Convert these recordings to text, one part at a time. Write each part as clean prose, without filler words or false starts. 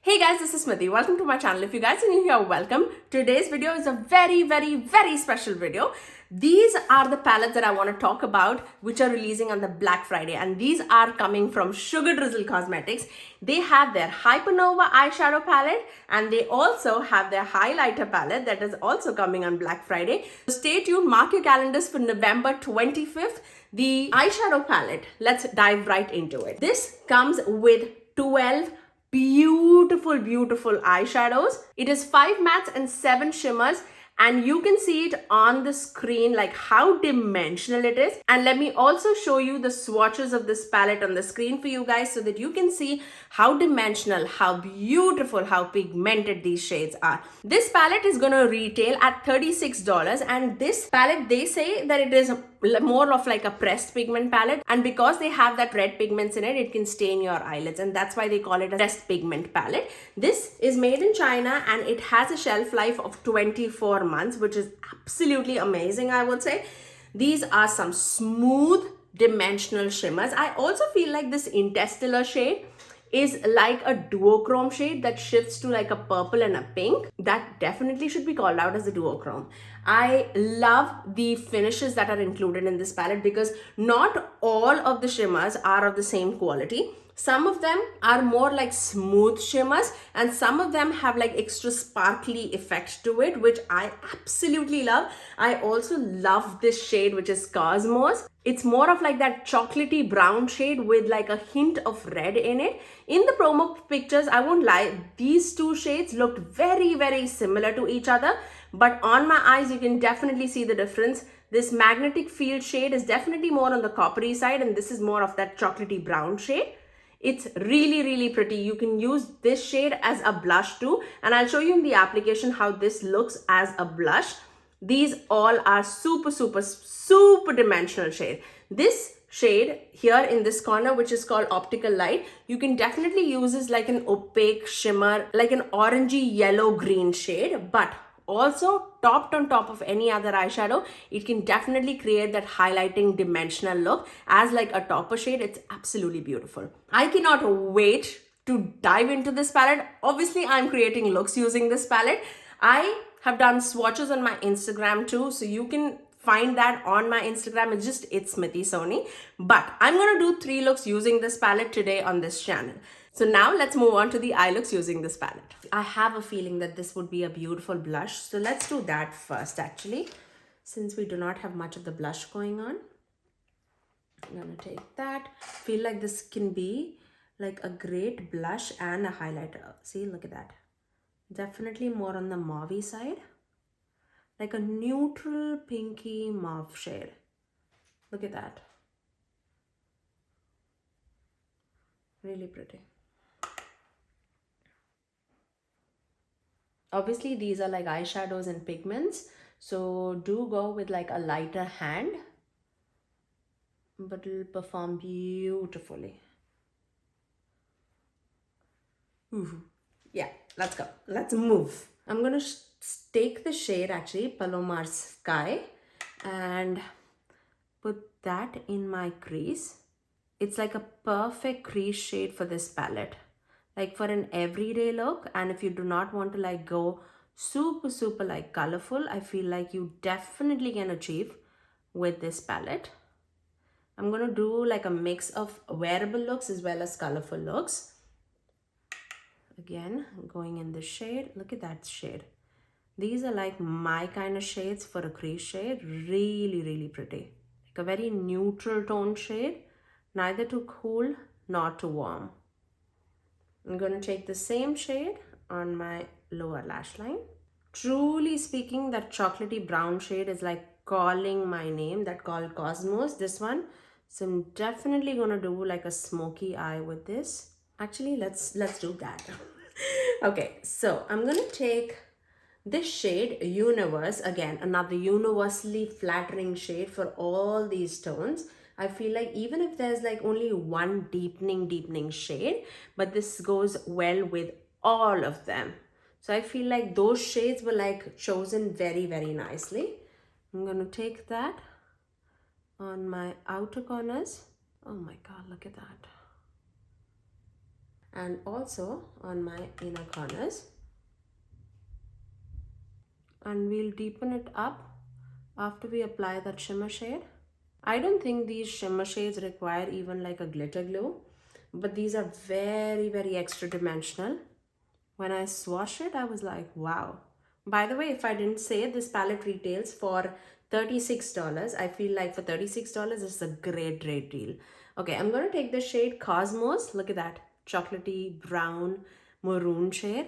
Hey guys, this is Smithy. Welcome to my channel. If you guys are new here, welcome. Today's video is a very special video. These are the palettes that I want to talk about, which are releasing on the Black Friday, and these are coming from Sugar Drizzle Cosmetics. They have their Hypernova eyeshadow palette, and they also have their highlighter palette that is also coming on Black Friday. So stay tuned, mark your calendars for November 25th. The eyeshadow palette, let's dive right into it. This comes with 12 beautiful eyeshadows. It is 5 mattes and 7 shimmers, and you can see it on the screen like how dimensional it is. And let me also show you the swatches of this palette on the screen for you guys so that you can see how dimensional, how beautiful, how pigmented these shades are. This palette is gonna retail at $36, and this palette, they say that it is more of like a pressed pigment palette, and because they have that red pigments in it, it can stain your eyelids, and that's why they call it a pressed pigment palette. This is made in China and it has a shelf life of 24 months, which is absolutely amazing, I would say. These are some smooth dimensional shimmers. I also feel like this Interstellar shade is like a duochrome shade that shifts to like a purple and a pink. That definitely should be called out as a duochrome. I love the finishes that are included in this palette because not all of the shimmers are of the same quality. Some of them are more like smooth shimmers, and some of them have like extra sparkly effect to it, which I absolutely love. I also love this shade, which is Cosmos. It's more of like that chocolatey brown shade with like a hint of red in it. In the promo pictures, I won't lie, these two shades looked very similar to each other, but on my eyes, you can definitely see the difference. This magnetic field shade is definitely more on the coppery side, and this is more of that chocolatey brown shade. It's really pretty. You can use this shade as a blush too, and I'll show you in the application how this looks as a blush. These all are super dimensional shade. This shade here in this corner, which is called Optical Light, you can definitely use this like an opaque shimmer, like an orangey yellow green shade, but also topped on top of any other eyeshadow, it can definitely create that highlighting dimensional look as like a topper shade. It's absolutely beautiful. I cannot wait to dive into this palette. Obviously, I'm creating looks using this palette. I have done swatches on my Instagram too, so you can find that on my Instagram. It's Smithy Sony. But I'm gonna do 3 looks using this palette today on this channel. So now let's move on to the eye looks using this palette. I have a feeling that this would be a beautiful blush. So let's do that first actually, since we do not have much of the blush going on. I'm gonna take that. Feel like this can be like a great blush and a highlighter. See, look at that. Definitely more on the mauve side. Like a neutral pinky mauve shade. Look at that. Really pretty. Obviously, these are like eyeshadows and pigments, so do go with like a lighter hand, but it'll perform beautifully. Ooh. Yeah, let's go. Let's move. I'm gonna take the shade actually, Palomar Sky, and put that in my crease. It's like a perfect crease shade for this palette, like for an everyday look. And if you do not want to like go super like colorful, I feel like you definitely can achieve with this palette. I'm gonna do like a mix of wearable looks as well as colorful looks. Again, going in this shade. Look at that shade. These are like my kind of shades for a crease shade. Really pretty. Like a very neutral tone shade, neither too cool nor too warm. I'm going to take the same shade on my lower lash line. Truly speaking, that chocolatey brown shade is like calling my name, that called Cosmos, this one. So I'm definitely going to do like a smoky eye with this. Actually, let's do that. Okay, so I'm going to take this shade, Universe, again, another universally flattering shade for all these tones. I feel like even if there's like only one deepening shade, but this goes well with all of them. So I feel like those shades were like chosen very nicely. I'm going to take that on my outer corners. Oh my God, look at that. and also on my inner corners. And we'll deepen it up after we apply that shimmer shade. I don't think these shimmer shades require even like a glitter glue, but these are very, very extra dimensional. When I swatched it, I was like, wow. By the way, if I didn't say it, this palette retails for $36. I feel like for $36, this is a great, great deal. Okay, I'm going to take the shade Cosmos. Look at that. Chocolatey, brown, maroon shade.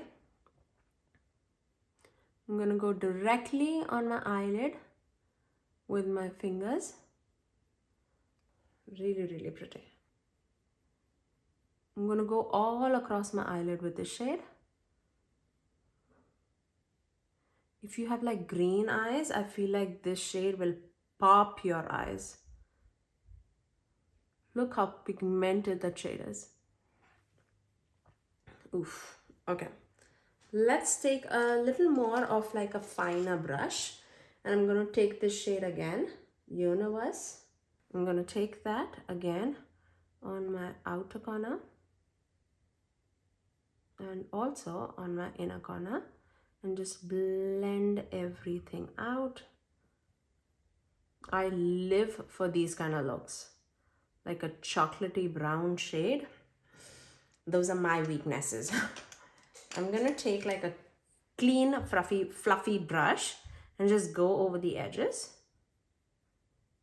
I'm going to go directly on my eyelid with my fingers. Really, really pretty. I'm going to go all across my eyelid with this shade. If you have like green eyes, I feel like this shade will pop your eyes. Look how pigmented that shade is. Oof. Okay. Let's take a little more of like a finer brush. And I'm going to take this shade again, Universe. I'm going to take that again on my outer corner. And also on my inner corner. And just blend everything out. I live for these kind of looks. Like a chocolatey brown shade. Those are my weaknesses. I'm going to take like a clean, fluffy brush and just go over the edges.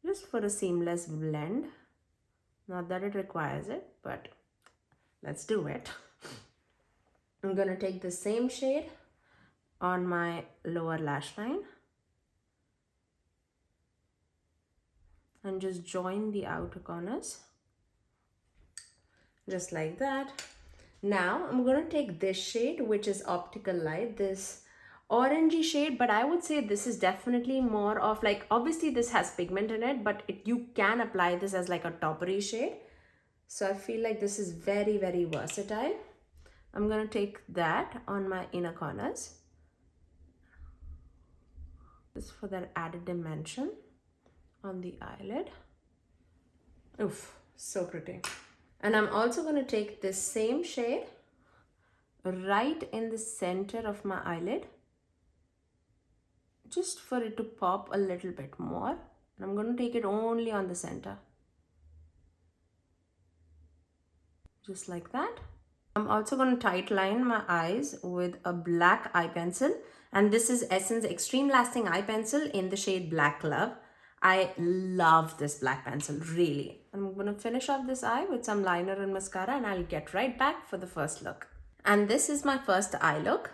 Just for a seamless blend. Not that it requires it, but let's do it. I'm going to take the same shade on my lower lash line. And just join the outer corners. Just like that. Now I'm going to take this shade, which is Optical Light, this orangey shade, but I would say this is definitely more of like, obviously this has pigment in it, but you can apply this as like a toppery shade. So I feel like this is very, very versatile. I'm going to take that on my inner corners. Just for that added dimension on the eyelid. Oof, so pretty. And I'm also going to take this same shade right in the center of my eyelid, just for it to pop a little bit more. And I'm going to take it only on the center. Just like that. I'm also going to tight line my eyes with a black eye pencil. And this is Essence Extreme Lasting Eye Pencil in the shade Black Love. I love this black pencil, really. I'm going to finish off this eye with some liner and mascara, and I'll get right back for the first look. And this is my first eye look.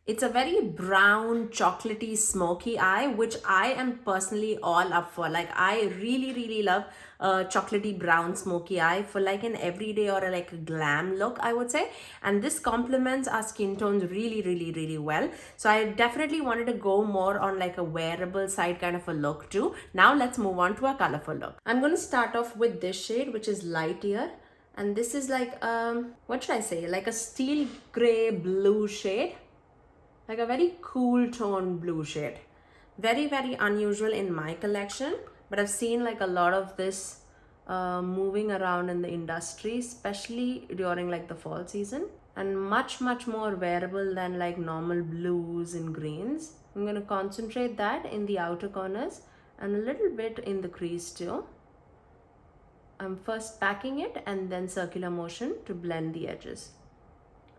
It's a very brown, chocolatey, smoky eye, which I am personally all up for. Like, I really, really love a chocolatey brown, smoky eye for like an everyday or like a glam look, I would say. And this complements our skin tones really, really, really well. So I definitely wanted to go more on like a wearable side kind of a look too. Now let's move on to a colorful look. I'm going to start off with this shade, which is Light Year. And this is like, what should I say? Like a steel gray blue shade. Like a very cool tone blue shade. Very, very unusual in my collection, but I've seen like a lot of this moving around in the industry, especially during like the fall season, and much, much more wearable than like normal blues and greens. I'm going to concentrate that in the outer corners and a little bit in the crease too. I'm first packing it and then circular motion to blend the edges.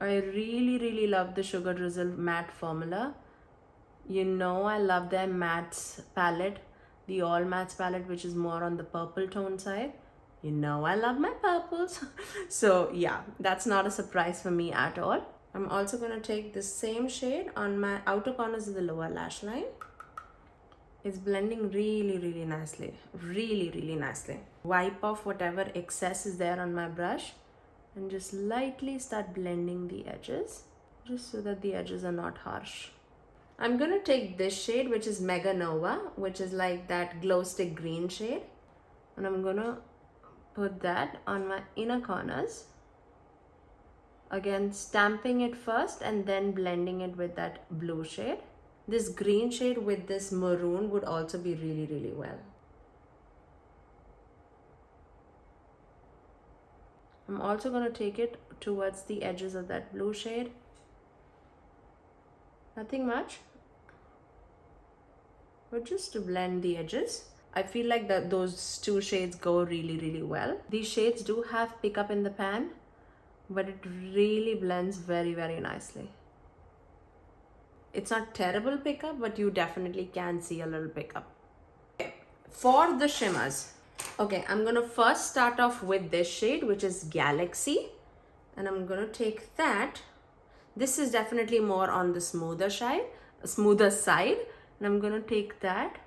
I really, really love the Sugar Drizzle matte formula. You know I love their mattes palette, the all mattes palette, which is more on the purple tone side. You know I love my purples. So yeah, that's not a surprise for me at all. I'm also going to take the same shade on my outer corners of the lower lash line. It's blending really, really nicely. Really, really nicely. Wipe off whatever excess is there on my brush. And just lightly start blending the edges, just so that the edges are not harsh. I'm going to take this shade, which is Mega Nova, which is like that glow stick green shade. And I'm going to put that on my inner corners. Again, stamping it first and then blending it with that blue shade. This green shade with this maroon would also be really, really well. I'm also going to take it towards the edges of that blue shade. Nothing much, but just to blend the edges. I feel like those two shades go really well. These shades do have pickup in the pan, but it really blends very nicely. It's not terrible pickup, but you definitely can see a little pickup. Okay, for the shimmers, okay, I'm gonna first start off with this shade, which is Galaxy, and I'm gonna take that. This is definitely more on the smoother side, and I'm gonna take that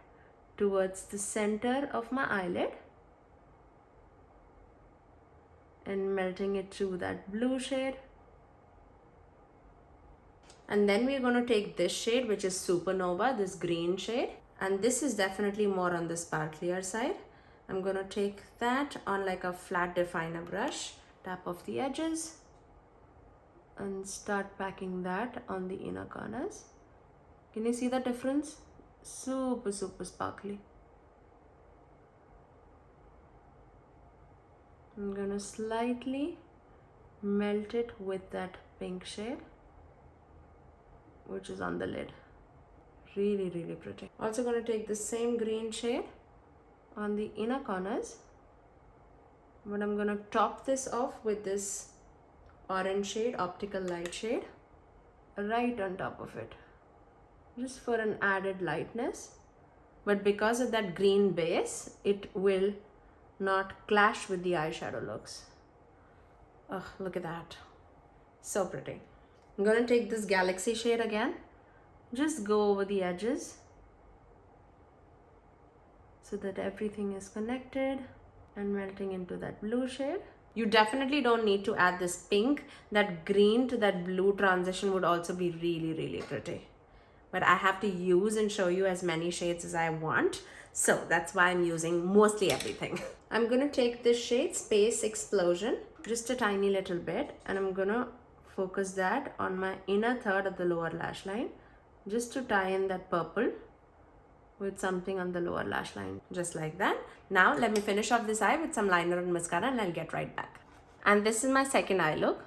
towards the center of my eyelid and melting it through that blue shade. And then we're going to take this shade, which is Supernova, this green shade, and this is definitely more on the sparklier side. I'm going to take that on like a flat definer brush, tap off the edges and start packing that on the inner corners. Can you see the difference? Super sparkly. I'm going to slightly melt it with that pink shade, which is on the lid. Really pretty. Also going to take the same green shade on the inner corners, but I'm going to top this off with this orange shade, optical light shade, right on top of it, just for an added lightness. But because of that green base, it will not clash with the eyeshadow looks. Oh, look at that. So pretty. I'm going to take this Galaxy shade again. Just go over the edges so that everything is connected and melting into that blue shade. You definitely don't need to add this pink. That green to that blue transition would also be really pretty. But I have to use and show you as many shades as I want. So that's why I'm using mostly everything. I'm going to take this shade Space Explosion, just a tiny little bit, and I'm going to focus that on my inner third of the lower lash line, just to tie in that purple with something on the lower lash line, just like that. Now let me finish off this eye with some liner and mascara, and I'll get right back. And this is my second eye look.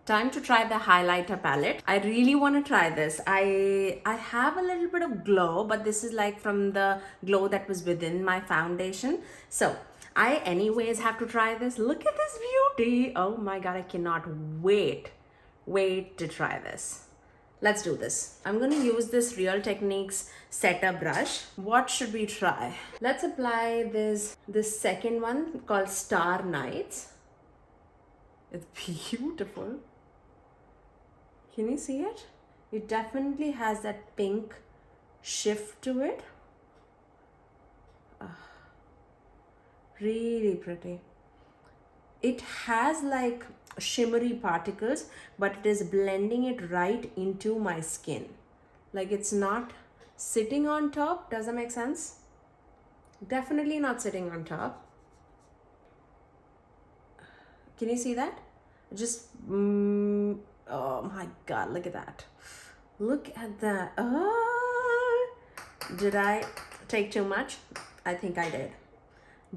Time to try the highlighter palette. I really want to try this. I have a little bit of glow, but this is like from the glow that was within my foundation. So I anyways have to try this. Look at this beauty. Oh my god, I cannot wait to try this. Let's do this. I'm going to use this Real Techniques setter brush. What should we try? Let's apply this second one called Star Nights. It's beautiful. Can you see it? It definitely has that pink shift to it. Really pretty. It has like shimmery particles, but it is blending it right into my skin. Like it's not sitting on top. Does that make sense? Definitely not sitting on top. Can you see that? Just oh my god, look at that. Look at that. Oh, did I take too much? I think I did.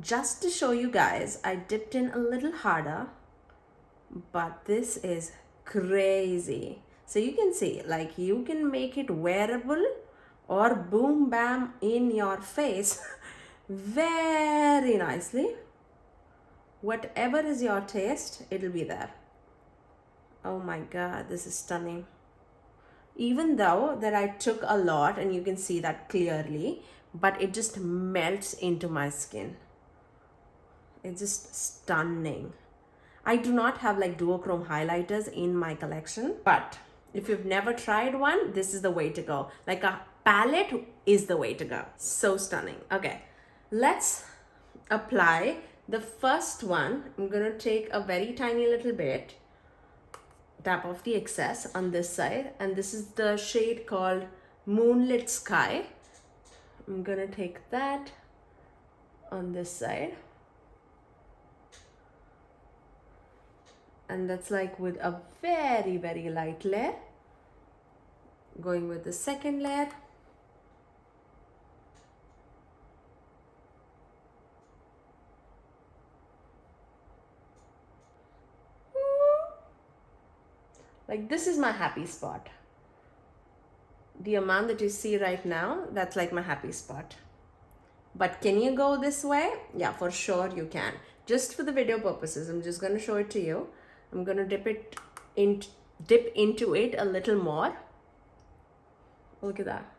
Just to show you guys, I dipped in a little harder, but this is crazy. So you can see, like, you can make it wearable or boom bam in your face very nicely. Whatever is your taste, it'll be there. Oh my god, this is stunning. Even though that I took a lot, and you can see that clearly, but it just melts into my skin. It's just stunning. I do not have like duochrome highlighters in my collection, but if you've never tried one, this is the way to go. Like a palette is the way to go. So stunning. Okay, let's apply the first one. I'm gonna take a very tiny little bit, tap off the excess on this side, and this is the shade called Moonlit Sky. I'm gonna take that on this side, and that's like with a very light layer. Going with the second layer. Like this is my happy spot. The amount that you see right now, that's like my happy spot. But can you go this way? Yeah, for sure you can. Just for the video purposes, I'm just going to show it to you. I'm going to dip into it a little more. Look at that.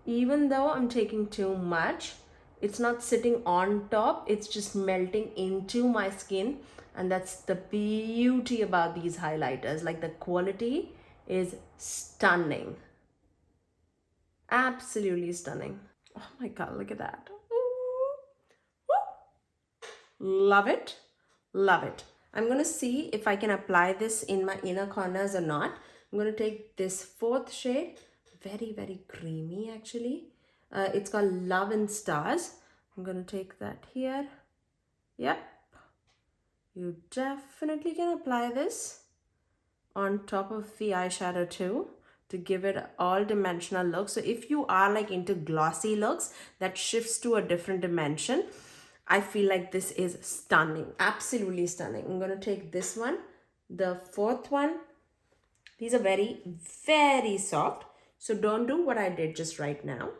Even though I'm taking too much, it's not sitting on top, it's just melting into my skin. And that's the beauty about these highlighters. Like the quality is stunning. Absolutely stunning. Oh my God, look at that. Love it. Love it. I'm going to see if I can apply this in my inner corners or not. I'm going to take this fourth shade. Very, very creamy actually. It's called Love and Stars. I'm going to take that here. Yep. You definitely can apply this on top of the eyeshadow too, to give it all dimensional look. So if you are like into glossy looks that shifts to a different dimension, I feel like this is stunning. Absolutely stunning. I'm going to take this one, the fourth one. These are very, very soft. So don't do what I did just right now.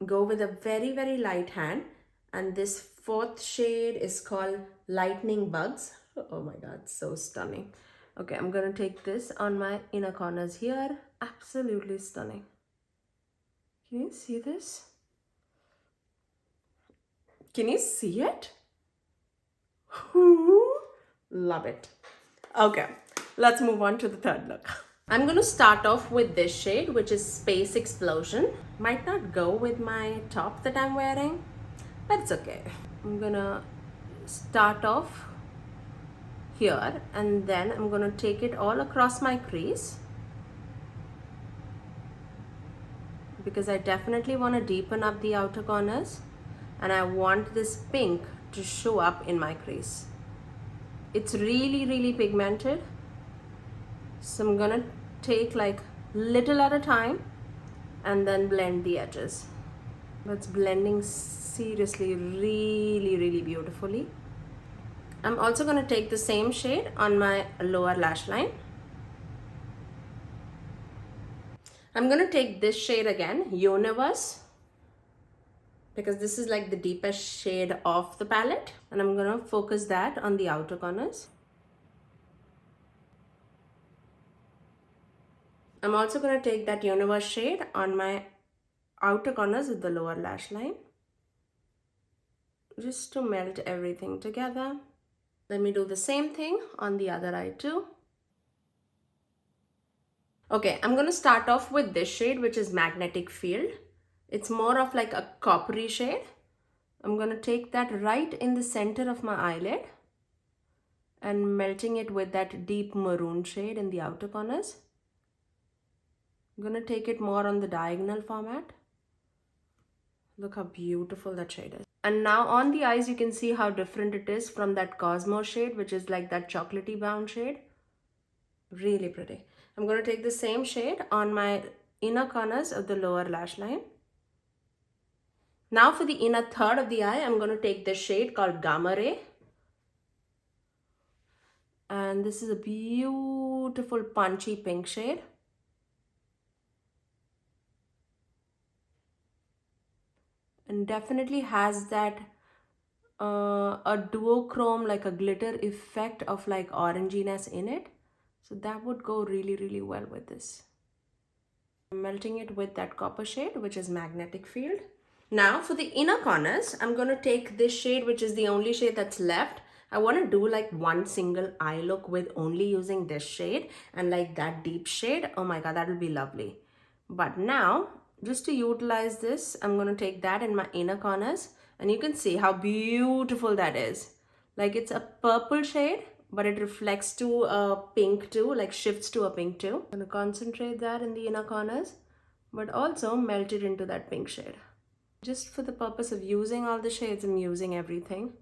Go with a very, very light hand. And this fourth shade is called Lightning Bugs. Oh my God, so stunning. Okay, I'm going to take this on my inner corners here. Absolutely stunning. Can you see this? Can you see it? Love it. Okay, let's move on to the third look. I'm going to start off with this shade, which is Space Explosion. Might not go with my top that I'm wearing, but it's okay. I'm going to start off here and then I'm going to take it all across my crease, because I definitely want to deepen up the outer corners and I want this pink to show up in my crease. It's really, really pigmented. So I'm gonna take like little at a time and then blend the edges. That's blending seriously really, really beautifully. I'm also gonna take the same shade on my lower lash line. I'm gonna take this shade again, Universe, because this is like the deepest shade of the palette, and I'm gonna focus that on the outer corners. I'm also gonna take that Universe shade on my outer corners with the lower lash line, just to melt everything together. Let me do the same thing on the other eye too. Okay, I'm gonna start off with this shade, which is Magnetic Field. It's more of like a coppery shade. I'm gonna take that right in the center of my eyelid and melting it with that deep maroon shade in the outer corners. I'm gonna take it more on the diagonal format. Look how beautiful that shade is. And now on the eyes, you can see how different it is from that Cosmo shade, which is like that chocolatey brown shade. Really pretty. I'm gonna take the same shade on my inner corners of the lower lash line. Now for the inner third of the eye, I'm going to take this shade called Gamma Ray. And this is a beautiful punchy pink shade. And definitely has that a duochrome, like a glitter effect of like oranginess in it. So that would go really, really well with this. I'm melting it with that copper shade, which is Magnetic Field. Now for the inner corners, I'm going to take this shade, which is the only shade that's left. I want to do like one single eye look with only using this shade and like that deep shade. Oh my God, that will be lovely. But now, just to utilize this, I'm going to take that in my inner corners and you can see how beautiful that is. Like it's a purple shade, but it reflects to a pink too, like shifts to a pink too. I'm going to concentrate that in the inner corners, but also melt it into that pink shade. Just for the purpose of using all the shades, I'm using everything.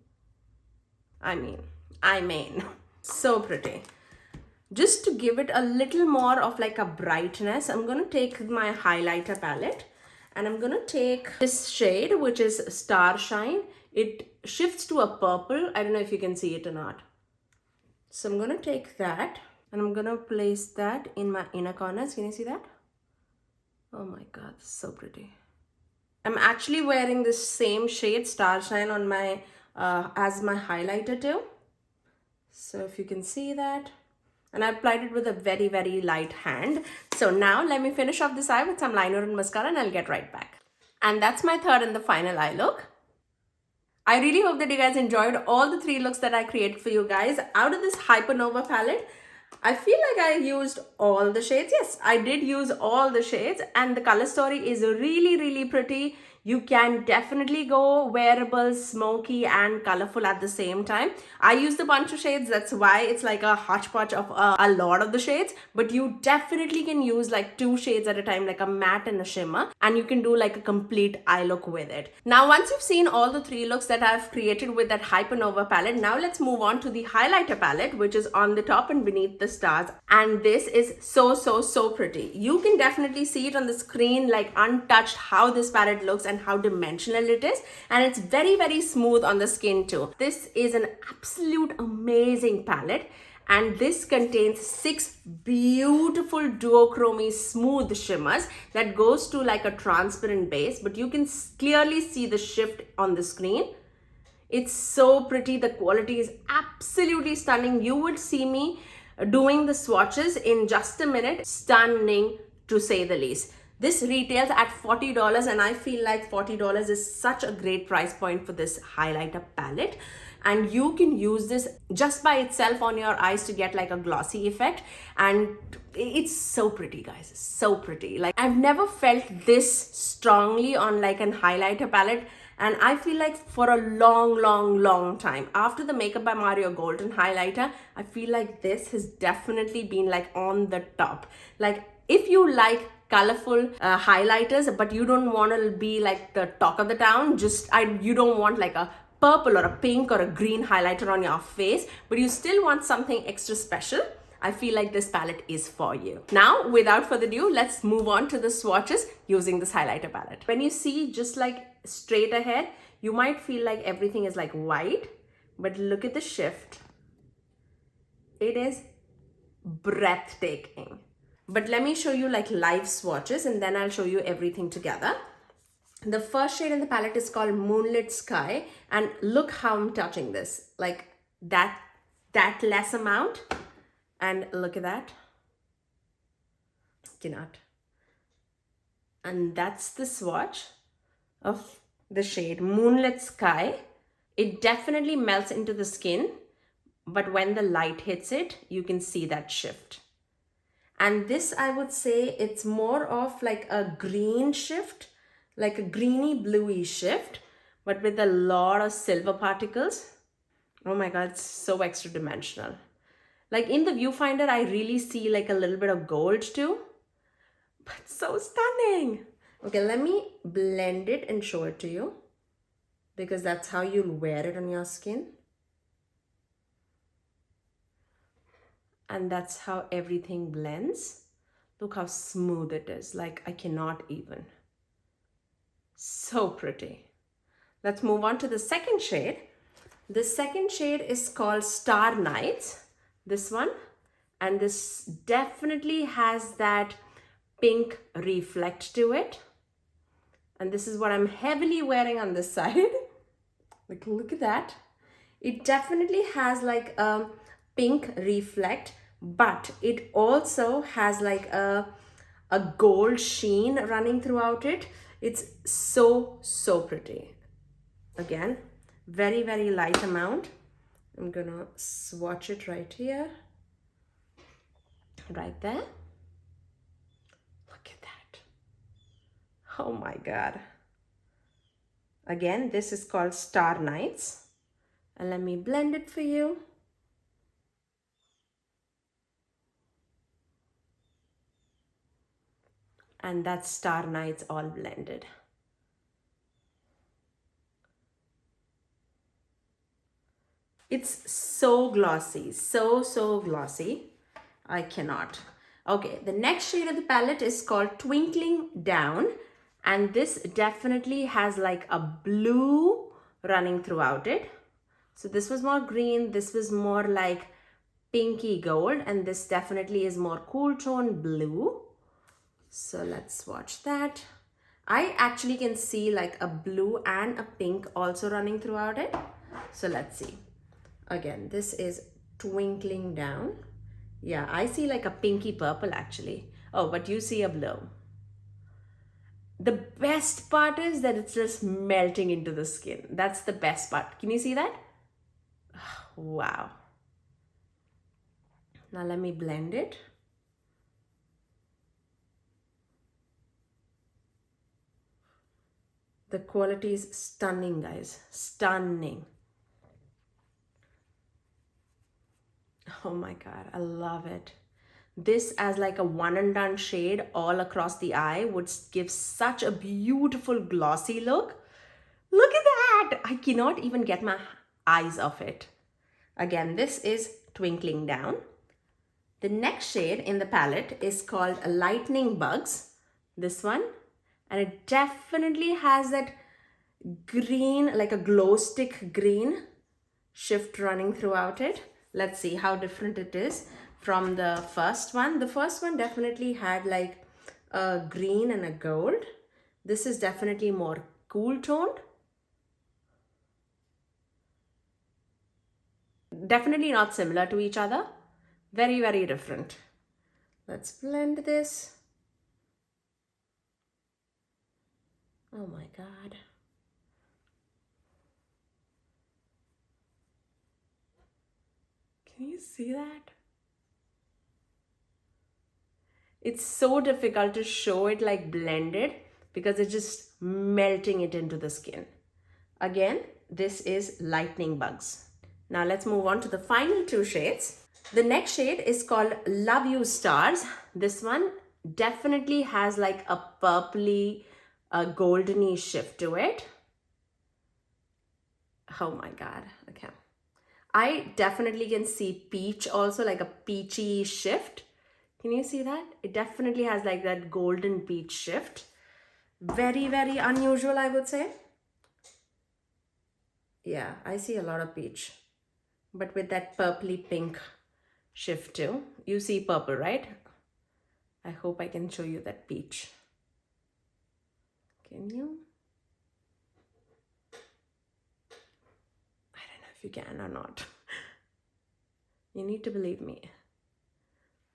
I mean, so pretty. just to give it a little more of like a brightness, I'm going to take my highlighter palette and I'm going to take this shade, which is Starshine. It shifts to a purple. I don't know if you can see it or not. So I'm going to take that and I'm going to place that in my inner corners. Can you see that? Oh my God, so pretty. I'm actually wearing this same shade, Starshine, on my as my highlighter too. So if you can see that. And I applied it with a very, very light hand. So now let me finish off this eye with some liner and mascara and I'll get right back. And that's my third and the final eye look. I really hope that you guys enjoyed all the 3 looks that I created for you guys out of this Hypernova palette. I feel like I used all the shades. Yes, I did use all the shades and the color story is really, really pretty. You can definitely go wearable, smoky and colorful at the same time. I used a bunch of shades. That's why it's like a hodgepodge of a lot of the shades. But you definitely can use like 2 shades at a time, like a matte and a shimmer. And you can do like a complete eye look with it. Now, once you've seen all the 3 looks that I've created with that Hypernova palette, now let's move on to the highlighter palette, which is on the top and beneath the stars. And this is so pretty. You can definitely see it on the screen, like untouched, how this palette looks and how dimensional it is, and it's very, very smooth on the skin too. This is an absolute amazing palette, and this contains 6 beautiful duochrome smooth shimmers that goes to like a transparent base, but you can clearly see the shift on the screen. It's so pretty. The quality is absolutely stunning. You would see me doing the swatches in just a minute. Stunning to say the least. This retails at $40 and I feel like $40 is such a great price point for this highlighter palette. And you can use this just by itself on your eyes to get like a glossy effect. And it's so pretty, guys. So pretty. Like I've never felt this strongly on like an highlighter palette. And I feel like for a long time, after the Makeup by Mario Golden highlighter, I feel like this has definitely been like on the top. Like if you like colorful highlighters, but you don't want to be like the talk of the town, you don't want like a purple or a pink or a green highlighter on your face, but you still want something extra special, I feel like this palette is for you. Now, without further ado, let's move on to the swatches using this highlighter palette. When you see just like straight ahead, you might feel like everything is like white, but look at the shift. It is breathtaking. But let me show you like live swatches and then I'll show you everything together. The first shade in the palette is called Moonlit Sky, and look how I'm touching this, like that less amount, and look at that. Cannot. And that's the swatch of the shade Moonlit Sky. It definitely melts into the skin, but when the light hits it, you can see that shift. And this, I would say, it's more of like a green shift, like a greeny bluey shift, but with a lot of silver particles. Oh my God, it's so extra dimensional. Like in the viewfinder, I really see like a little bit of gold too, but so stunning. Okay, let me blend it and show it to you because that's how you'll wear it on your skin. And that's how everything blends. Look how smooth it is. Like I cannot even. So pretty. Let's move on to the second shade. The second shade is called Star Nights. This one. And this definitely has that pink reflect to it. And this is what I'm heavily wearing on this side. Like, look at that. It definitely has like a pink reflect, but it also has like a gold sheen running throughout it. It's so pretty. Again, very light amount. I'm gonna swatch it right here, right there. Look at that. Oh my God. Again, this is called Star Nights. And let me blend it for you. And that's Star Nights all blended. It's so glossy, so glossy. I cannot. Okay, the next shade of the palette is called Twinkling Down, and this definitely has like a blue running throughout it. So this was more green, this was more like pinky gold, and this definitely is more cool tone blue. So let's swatch that. I actually can see like a blue and a pink also running throughout it. So let's see. Again, this is Twinkling Down. Yeah, I see like a pinky purple actually. Oh, but you see a blue. The best part is that it's just melting into the skin. That's the best part. Can you see that? Wow. Now let me blend it. The quality is stunning, guys. Stunning. Oh my God, I love it. This as like a one and done shade all across the eye would give such a beautiful glossy look. Look at that! I cannot even get my eyes off it. Again, this is Twinkling Down. The next shade in the palette is called Lightning Bugs. This one. And it definitely has that green, like a glow stick green shift running throughout it. Let's see how different it is from the first one. The first one definitely had like a green and a gold. This is definitely more cool toned. Definitely not similar to each other. Very, very different. Let's blend this. Oh my God. Can you see that? It's so difficult to show it like blended because it's just melting it into the skin. Again, this is Lightning Bugs. Now let's move on to the final two shades. The next shade is called Love You Stars. This one definitely has like a purpley, goldeny shift to it. Oh my God, okay. I definitely can see peach also, like a peachy shift. Can you see that? It definitely has like that golden peach shift. Very, very unusual, I would say. Yeah, I see a lot of peach, but with that purpley pink shift too. You see purple, right? I hope I can show you that peach. Can you? I don't know if you can or not. You need to believe me.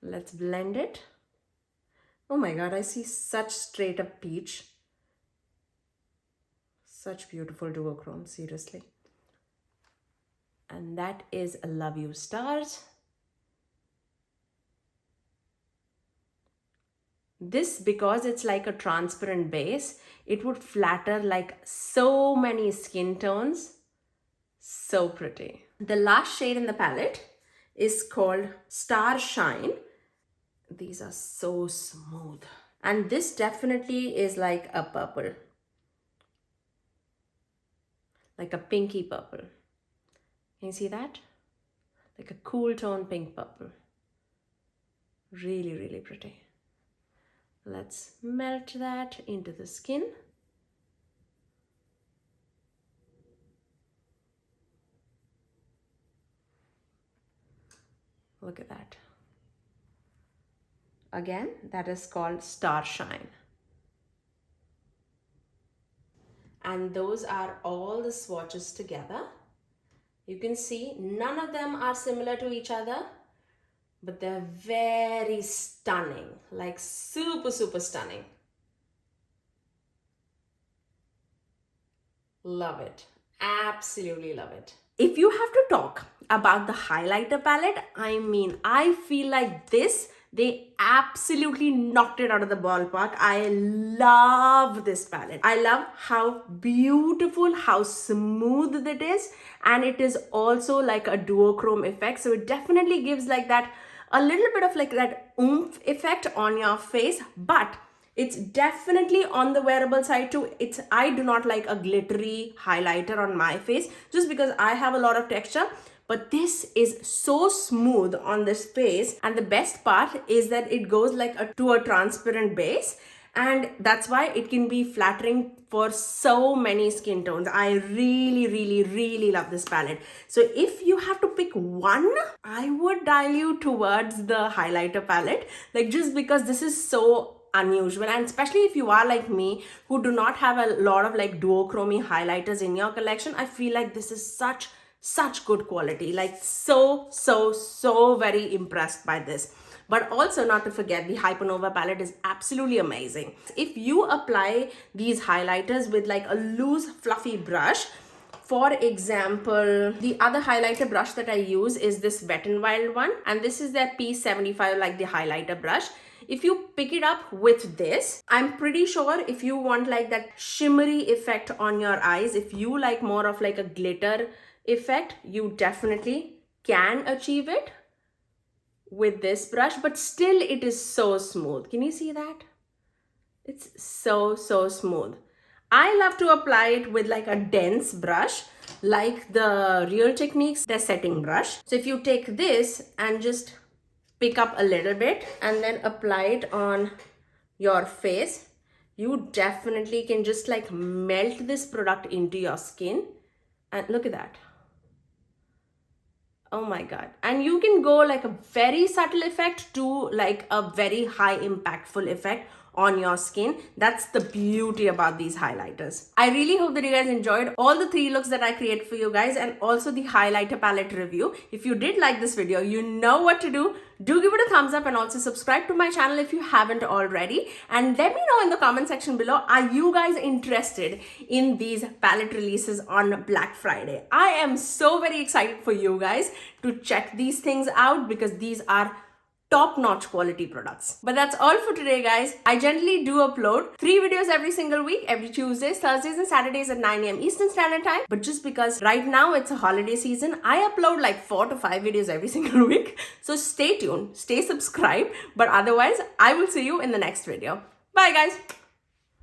Let's blend it. Oh my God, I see such straight up peach. Such beautiful duochrome, seriously. And that is Love You Stars. This, because it's like a transparent base, it would flatter like so many skin tones. So pretty. The last shade in the palette is called Star Shine. These are so smooth. And this definitely is like a purple. Like a pinky purple. Can you see that? Like a cool tone pink purple. Really, really pretty. Let's melt that into the skin. Look at that. Again, that is called Star Shine. And those are all the swatches together. You can see none of them are similar to each other, but they're very stunning, like super, super stunning. Love it. Absolutely love it. If you have to talk about the highlighter palette, I mean, I feel like they absolutely knocked it out of the ballpark. I love this palette. I love how beautiful, how smooth it is. And it is also like a duochrome effect. So it definitely gives like that, a little bit of like that oomph effect on your face. But it's definitely on the wearable side too. I do not like a glittery highlighter on my face just because I have a lot of texture. but this is so smooth on this face. And the best part is that it goes like to a transparent base, and that's why it can be flattering for so many skin tones. I really love this palette. So if you have to pick one, I would dial you towards the highlighter palette, like just because this is so unusual, and especially if you are like me who do not have a lot of like duochrome highlighters in your collection, I feel like this is such good quality. Like so very impressed by this. But also not to forget, the Hypernova palette is absolutely amazing. If you apply these highlighters with like a loose fluffy brush, for example, the other highlighter brush that I use is this Wet n Wild one, and this is their P75, like the highlighter brush. If you pick it up with this, I'm pretty sure if you want like that shimmery effect on your eyes, if you like more of like a glitter effect, you definitely can achieve it with this brush, but still it is so smooth. Can you see that? It's so smooth. I love to apply it with like a dense brush, like the Real Techniques, their setting brush. So if you take this and just pick up a little bit and then apply it on your face, you definitely can just like melt this product into your skin. And look at that. Oh my god. And you can go like a very subtle effect to like a very high impactful effect on your skin. That's the beauty about these highlighters. I really hope that you guys enjoyed all the 3 looks that I created for you guys, and also the highlighter palette review. If you did like this video, you know what to do. Do give it a thumbs up and also subscribe to my channel if you haven't already. And let me know in the comment section below, are you guys interested in these palette releases on Black Friday? I am so very excited for you guys to check these things out because these are top-notch quality products. But that's all for today, guys. I generally do upload 3 videos every single week, every Tuesdays, Thursdays, and Saturdays at 9 AM Eastern Standard Time. But just because right now it's a holiday season, I upload like 4 to 5 videos every single week. So stay tuned, stay subscribed. But otherwise, I will see you in the next video. Bye, guys.